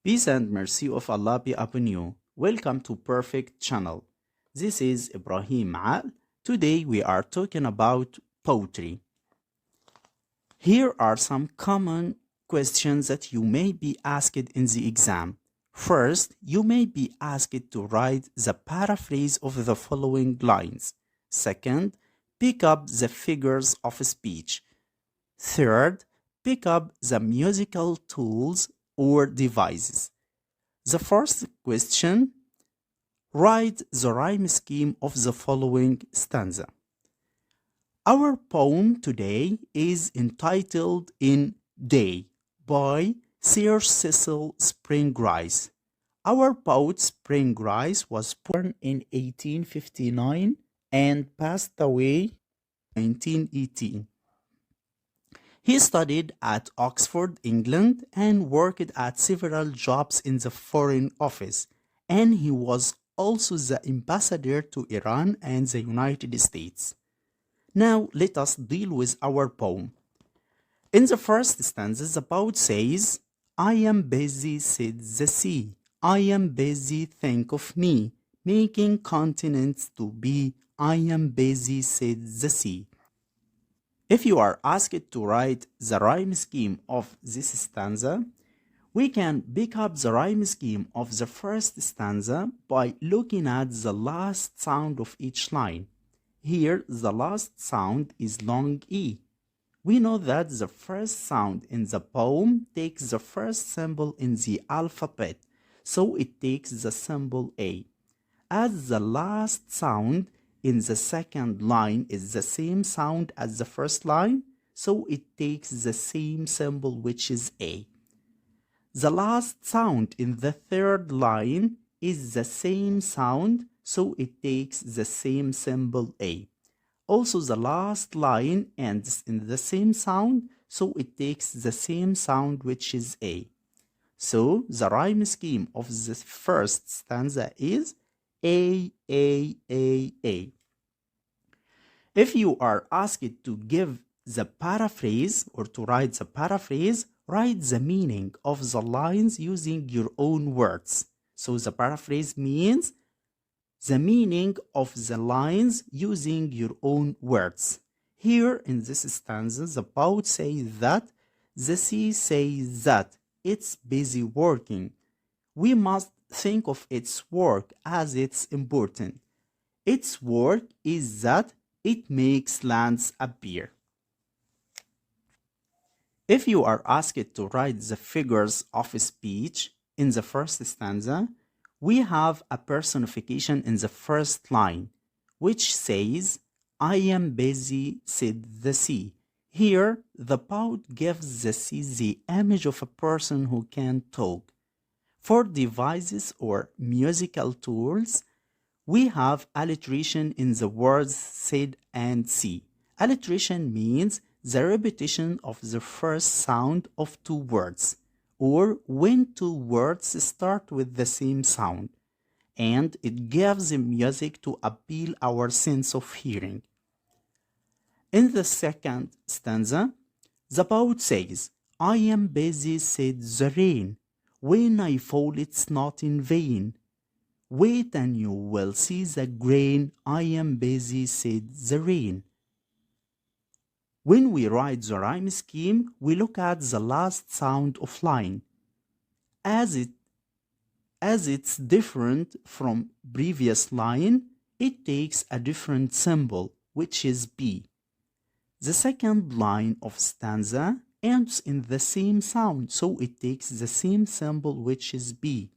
Peace and mercy of Allah be upon you. Welcome to Perfect Channel. This is Ibrahim Al. Today we are talking about poetry. Here are some common questions that you may be asked in the exam. First, you may be asked to write the paraphrase of the following lines. Second, pick up the figures of speech. Third, pick up the musical tools or devices. The first question, write the rhyme scheme of the following stanza. Our poem today is entitled In Day by Sir Cecil Spring-Rice. Our poet Spring-Rice was born in 1859 and passed away in 1918. He studied at Oxford, England, and worked at several jobs in the Foreign Office, and he was also the ambassador to Iran and the United States. Now let us deal with our poem. In the first stanza, the poet says, I am busy, said the sea. I am busy, think of me, making continents to be. I am busy, said the sea. If you are asked to write the rhyme scheme of this stanza, we can pick up the rhyme scheme of the first stanza by looking at the last sound of each line. Here, the last sound is long E. We know that the first sound in the poem takes the first symbol in the alphabet, so it takes the symbol A. As the last sound in the second line is the same sound as the first line, so it takes the same symbol, which is A. The last sound in the third line is the same sound, so it takes the same symbol A. Also, the last line ends in the same sound, so it takes the same sound, which is A. So, the rhyme scheme of the first stanza is A, A, A, A. If you are asked to give the paraphrase or to write the paraphrase, write the meaning of the lines using your own words. So, the paraphrase means the meaning of the lines using your own words. Here in this stanza, the poet says that the sea says that it's busy working. We must think of its work as it's important. Its work is that it makes lands appear. If you are asked to write the figures of speech in the first stanza, we have a personification in the first line, which says, I am busy, said the sea. Here, the poet gives the sea the image of a person who can talk. For devices or musical tools, we have alliteration in the words said and see. Alliteration means the repetition of the first sound of two words, or when two words start with the same sound, and it gives music to appeal our sense of hearing. In the second stanza, the poet says, I am busy, said the rain. When I fall, it's not in vain. Wait and you will see the grain. I am busy, said the rain. When we write the rhyme scheme, we look at the last sound of line. As it's different from previous line, it takes a different symbol, which is B. The second line of stanza ends in the same sound, so it takes the same symbol, which is B.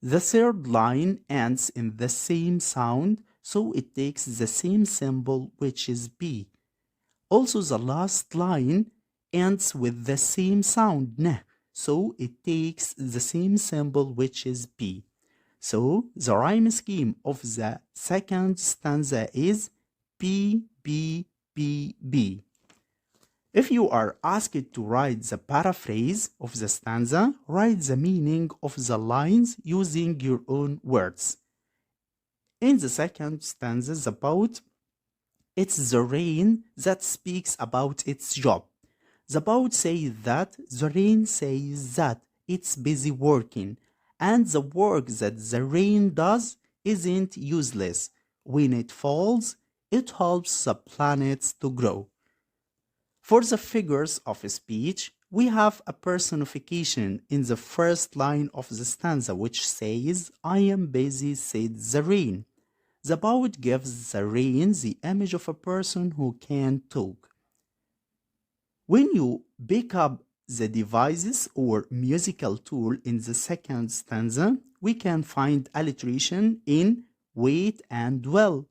The third line ends in the same sound, so it takes the same symbol, which is B. Also, the last line ends with the same sound, N, so it takes the same symbol, which is B. So, the rhyme scheme of the second stanza is B, B, B, B. If you are asked to write the paraphrase of the stanza, write the meaning of the lines using your own words. In the second stanza, the poet, it's the rain that speaks about its job. The poet says that the rain says that it's busy working, and the work that the rain does isn't useless. When it falls, it helps the planets to grow. For the figures of speech, we have a personification in the first line of the stanza which says, I am busy, said the rain. The poet gives the rain the image of a person who can talk. When you pick up the devices or musical tool in the second stanza, we can find alliteration in wait and dwell.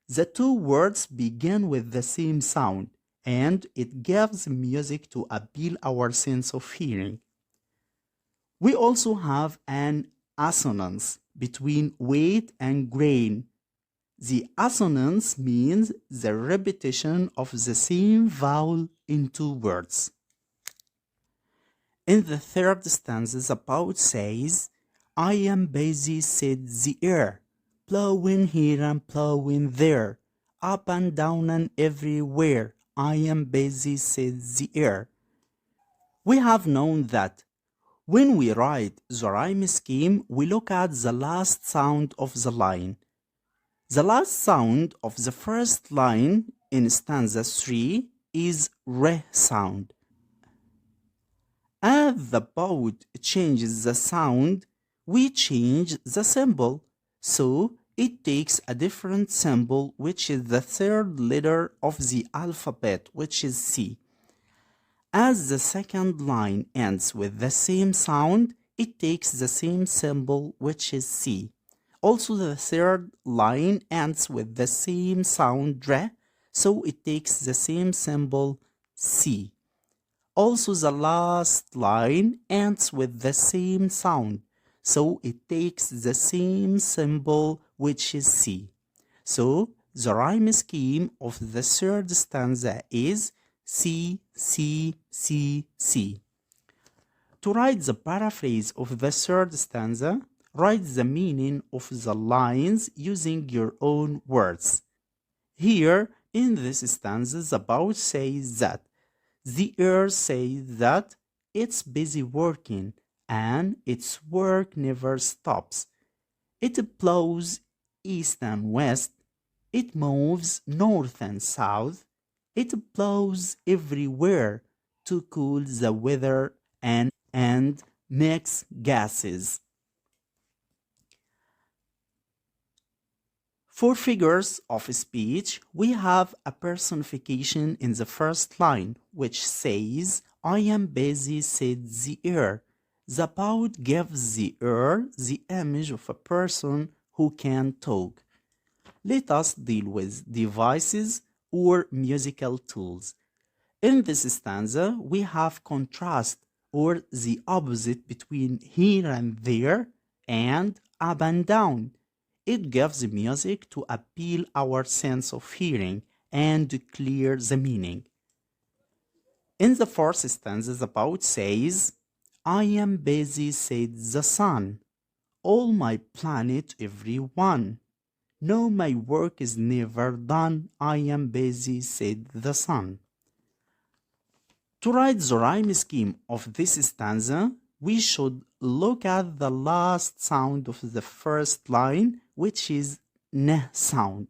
The two words begin with the same sound, and it gives music to appeal our sense of hearing. We also have an assonance between wait and grain. The assonance means the repetition of the same vowel in two words. In the third stanza, the poet says, I am busy, said the air, plowing here and plowing there, up and down and everywhere. I am busy, said the air. We have known that when we write the rhyme scheme, we look at the last sound of the line. The last sound of the first line in stanza 3 is re sound. As the poet changes the sound, we change the symbol. So it takes a different symbol, which is the third letter of the alphabet, which is C. As the second line ends with the same sound, it takes the same symbol, which is C. Also, the third line ends with the same sound, re, so it takes the same symbol, C. Also, the last line ends with the same sound, so it takes the same symbol, which is C. So, the rhyme scheme of the third stanza is C, C, C, C. To write the paraphrase of the third stanza, write the meaning of the lines using your own words. Here, in this stanza, the poet says that the air says that it's busy working and its work never stops. It blows east and west. It moves north and south. It blows everywhere to cool the weather and mix gases. For figures of speech, we have a personification in the first line, which says, I am busy, said the air. The poet gives the air the image of a person who can talk. Let us deal with devices or musical tools. In this stanza, we have contrast or the opposite between here and there and up and down. It gives music to appeal our sense of hearing and clear the meaning. In the fourth stanza, the poet says, I am busy, said the sun. All my planet, everyone. No, my work is never done. I am busy, said the sun. To write the rhyme scheme of this stanza, we should look at the last sound of the first line, which is n sound.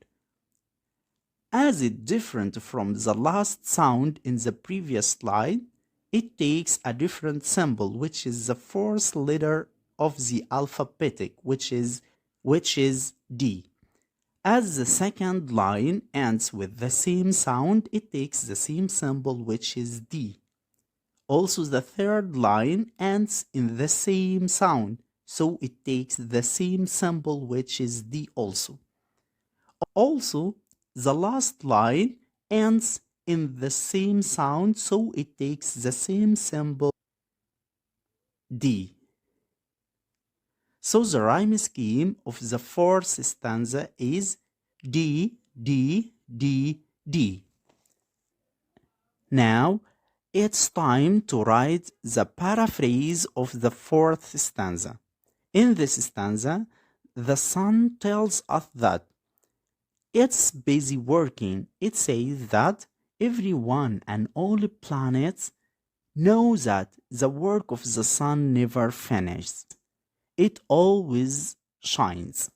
As it different from the last sound in the previous line, it takes a different symbol, which is the fourth letter of the alphabetic, which is D. As the second line ends with the same sound, it takes the same symbol, which is D. Also, the third line ends in the same sound, so it takes the same symbol, which is D also. Also, the last line ends in the same sound, so it takes the same symbol, D. So the rhyme scheme of the fourth stanza is D, D, D, D. Now, it's time to write the paraphrase of the fourth stanza. In this stanza, the sun tells us that it's busy working. It says that everyone and all planets Know that the work of the sun never finishes. It always shines.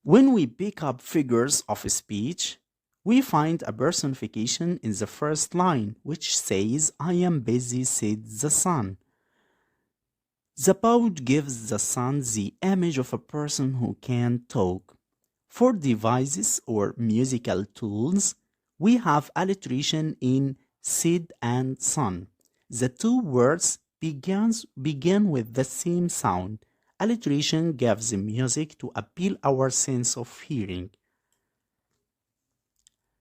When we pick up figures of speech, we find a personification in the first line, which says, I am busy, said the sun. The poet gives the sun the image of a person who can talk. For devices or musical tools, we have alliteration in said and sun. The two words begin with the same sound. Alliteration gives the music to appeal our sense of hearing.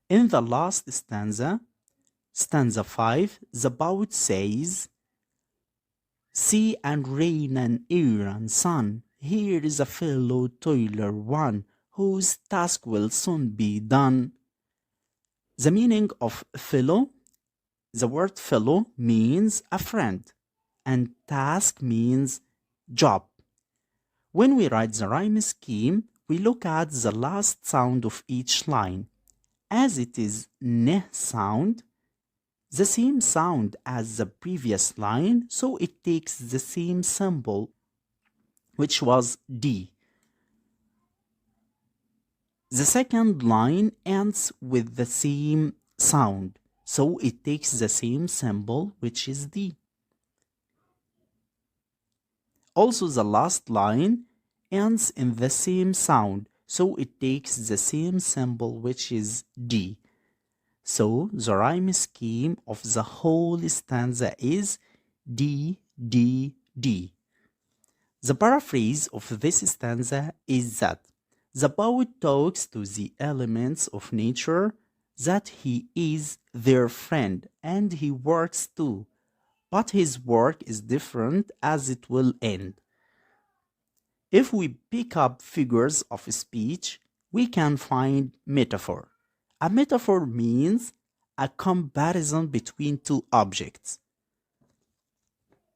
In the last stanza, stanza 5, the poet says, sea and rain and air and sun, here is a fellow toiler one, whose task will soon be done. The meaning of fellow, the word fellow means a friend, and task means job. When we write the rhyme scheme, we look at the last sound of each line. As it is neh sound, the same sound as the previous line, so it takes the same symbol, which was D. The second line ends with the same sound, so it takes the same symbol, which is D. Also, the last line ends in the same sound, so it takes the same symbol, which is D. So, the rhyme scheme of the whole stanza is D, D, D. The paraphrase of this stanza is that the poet talks to the elements of nature, that he is their friend and he works too, but his work is different as it will end. If we pick up figures of speech, we can find metaphor. A metaphor means a comparison between two objects.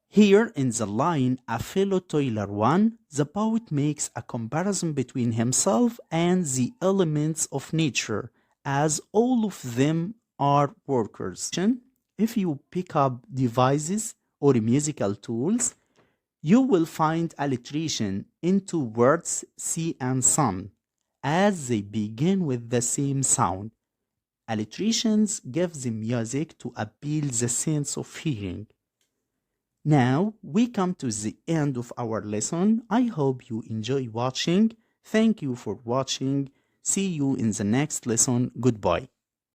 Here in the line, a fellow toiler one, the poet makes a comparison between himself and the elements of nature, as all of them are workers. If you pick up devices or musical tools, you will find alliteration into words sea and sun, as they begin with the same sound. Alliterations give the music to appeal the sense of hearing. Now we come to the end of our lesson. I hope you enjoy watching. Thank you for watching. See you in the next lesson. Goodbye.